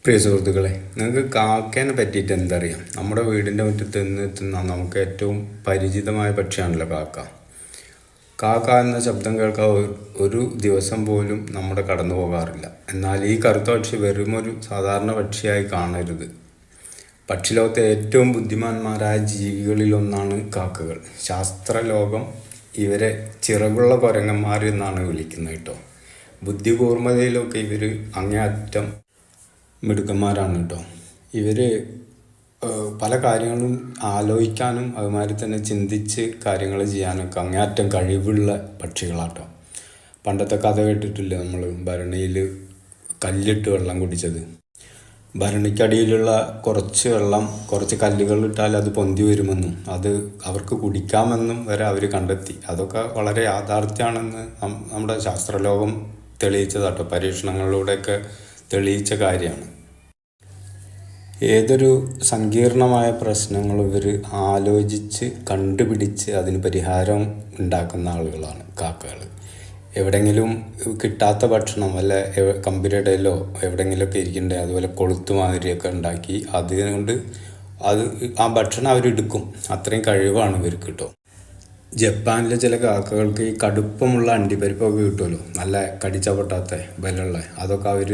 പ്രിയ സുഹൃത്തുക്കളെ, നിങ്ങൾക്ക് കാക്കേനെ പറ്റിയിട്ട് എന്തറിയാം? നമ്മുടെ വീടിൻ്റെ മുറ്റത്ത് നിന്ന് എത്തുന്ന നമുക്ക് ഏറ്റവും പരിചിതമായ പക്ഷിയാണല്ലോ കാക്ക. കാക്ക എന്ന ശബ്ദം കേൾക്കാൻ ഒരു ദിവസം പോലും നമ്മുടെ കടന്നു പോകാറില്ല. എന്നാൽ ഈ കറുത്ത പക്ഷി വെറും ഒരു സാധാരണ പക്ഷിയായി കാണരുത്. പക്ഷിലോകത്തെ ഏറ്റവും ബുദ്ധിമാന്മാരായ ജീവികളിലൊന്നാണ് കാക്കകൾ. ശാസ്ത്രലോകം ഇവരെ ചിറകുള്ള കുരങ്ങന്മാർ എന്നാണ് വിളിക്കുന്നത് കേട്ടോ. ബുദ്ധികൂർമ്മതയിലൊക്കെ ഇവർ അങ്ങേയറ്റം മിടുക്കന്മാരാണ് കേട്ടോ. ഇവർ പല കാര്യങ്ങളും ആലോചിക്കാനും അതുമാതിരി തന്നെ ചിന്തിച്ച് കാര്യങ്ങൾ ചെയ്യാനൊക്കെ അങ്ങേയറ്റം കഴിവുള്ള പക്ഷികളാട്ടോ. പണ്ടത്തെ കഥ കേട്ടിട്ടില്ല നമ്മൾ, ഭരണിയിൽ കല്ലിട്ട് വെള്ളം കുടിച്ചത്. ഭരണിക്കടിയിലുള്ള കുറച്ച് വെള്ളം കുറച്ച് കല്ലുകൾ ഇട്ടാൽ അത് പൊന്തി വരുമെന്നും അത് അവർക്ക് കുടിക്കാമെന്നും വരെ അവർ കണ്ടെത്തി. അതൊക്കെ വളരെ യാഥാർത്ഥ്യമാണെന്ന് നമ്മുടെ ശാസ്ത്രലോകം തെളിയിച്ചതാട്ടോ. പരീക്ഷണങ്ങളിലൂടെയൊക്കെ തെളിയിച്ച കാര്യമാണ്. ഏതൊരു സങ്കീർണമായ പ്രശ്നങ്ങളും ഇവർ ആലോചിച്ച് കണ്ടുപിടിച്ച് അതിന് പരിഹാരം ഉണ്ടാക്കുന്ന ആളുകളാണ് കാക്കകൾ. എവിടെയെങ്കിലും കിട്ടാത്ത ഭക്ഷണം വല്ല കമ്പിനിടയിലോ എവിടെയെങ്കിലുമൊക്കെ ഇരിക്കണ്ടേ, അതുപോലെ കൊളുത്ത് മാതിരിയൊക്കെ ഉണ്ടാക്കി അതുകൊണ്ട് ആ ഭക്ഷണം അവരെടുക്കും. അത്രയും കഴിവാണ് ഇവർക്ക് കേട്ടോ. ജപ്പാനിലെ ചില കാക്കകൾക്ക് ഈ കടുപ്പമുള്ള അണ്ടിപ്പരിപ്പൊക്കെ കിട്ടുമല്ലോ, നല്ല കടിച്ച പൊട്ടാത്ത ബലമുള്ള, അതൊക്കെ അവർ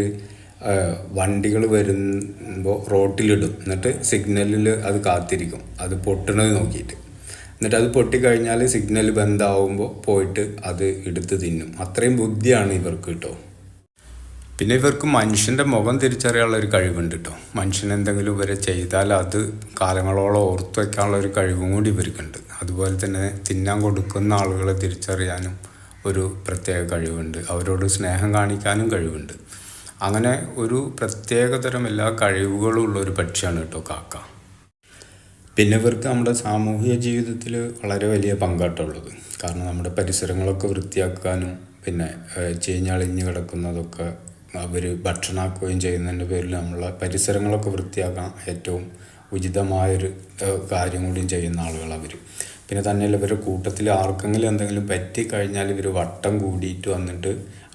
വണ്ടികൾ വരുമ്പോൾ റോട്ടിലിടും. എന്നിട്ട് സിഗ്നലിൽ അത് കാത്തിരിക്കും, അത് പൊട്ടണത് നോക്കിയിട്ട്. എന്നിട്ട് അത് പൊട്ടിക്കഴിഞ്ഞാൽ സിഗ്നൽ ബന്ധാവുമ്പോൾ പോയിട്ട് അത് എടുത്ത് തിന്നും. അത്രയും ബുദ്ധിയാണ് ഇവർക്ക് കേട്ടോ. പിന്നെ ഇവർക്ക് മനുഷ്യൻ്റെ മുഖം തിരിച്ചറിയാനുള്ളൊരു കഴിവുണ്ട് കേട്ടോ. മനുഷ്യൻ എന്തെങ്കിലും ഇവരെ ചെയ്താൽ അത് കാലങ്ങളോളം ഓർത്തു വയ്ക്കാനുള്ള ഒരു കഴിവും കൂടി ഇവർക്കുണ്ട്. അതുപോലെ തന്നെ തിന്നാൻ കൊടുക്കുന്ന ആളുകളെ തിരിച്ചറിയാനും ഒരു പ്രത്യേക കഴിവുണ്ട്. അവരോട് സ്നേഹം കാണിക്കാനും കഴിവുണ്ട്. അങ്ങനെ ഒരു പ്രത്യേകതരം എല്ലാ കഴിവുകളും ഉള്ള ഒരു പക്ഷിയാണ് കേട്ടോ കാക്ക. പിന്നെ ഇവർക്ക് നമ്മുടെ സാമൂഹിക ജീവിതത്തിൽ വളരെ വലിയ പങ്കാട്ടമുള്ളത്. കാരണം നമ്മുടെ പരിസരങ്ങളൊക്കെ വൃത്തിയാക്കാനും പിന്നെ ചീഞ്ഞളിഞ്ഞ് കിടക്കുന്നതൊക്കെ അവർ ഭക്ഷണമാക്കുകയും ചെയ്യുന്നതിൻ്റെ പേരിൽ നമ്മളെ പരിസരങ്ങളൊക്കെ വൃത്തിയാക്കാൻ ഏറ്റവും ഉചിതമായൊരു കാര്യം കൂടിയും ചെയ്യുന്ന ആളുകൾ അവർ. പിന്നെ തന്നെയല്ല, ഇവരുടെ കൂട്ടത്തിൽ ആർക്കെങ്കിലും എന്തെങ്കിലും പറ്റിക്കഴിഞ്ഞാൽ ഇവർ വട്ടം കൂടിയിട്ട് വന്നിട്ട്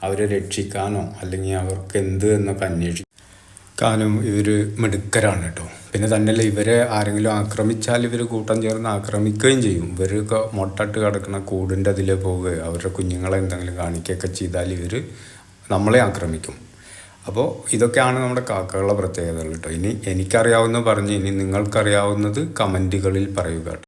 അവരെ രക്ഷിക്കാനോ അല്ലെങ്കിൽ അവർക്ക് എന്ത് എന്നൊക്കെ അന്വേഷിക്കാനും ഇവർ മിടുക്കരാണ് കേട്ടോ. പിന്നെ തന്നെയല്ല, ഇവരെ ആരെങ്കിലും ആക്രമിച്ചാൽ ഇവർ കൂട്ടം ചേർന്ന് ആക്രമിക്കുകയും ചെയ്യും. ഇവർക്ക് മുട്ടട്ട് കിടക്കുന്ന കൂടിൻ്റെ അതിലേ പോവുകയോ അവരുടെ കുഞ്ഞുങ്ങളെ എന്തെങ്കിലും കാണിക്കുകയൊക്കെ ചെയ്താൽ ഇവർ നമ്മളെ ആക്രമിക്കും. അപ്പോൾ ഇതൊക്കെയാണ് നമ്മുടെ കാക്കകളുടെ പ്രത്യേകതകൾ കേട്ടോ. ഇനി എനിക്കറിയാവുന്നത് പറഞ്ഞ് ഇനി നിങ്ങൾക്കറിയാവുന്നത് കമൻറ്റുകളിൽ പറയുക കേട്ടോ.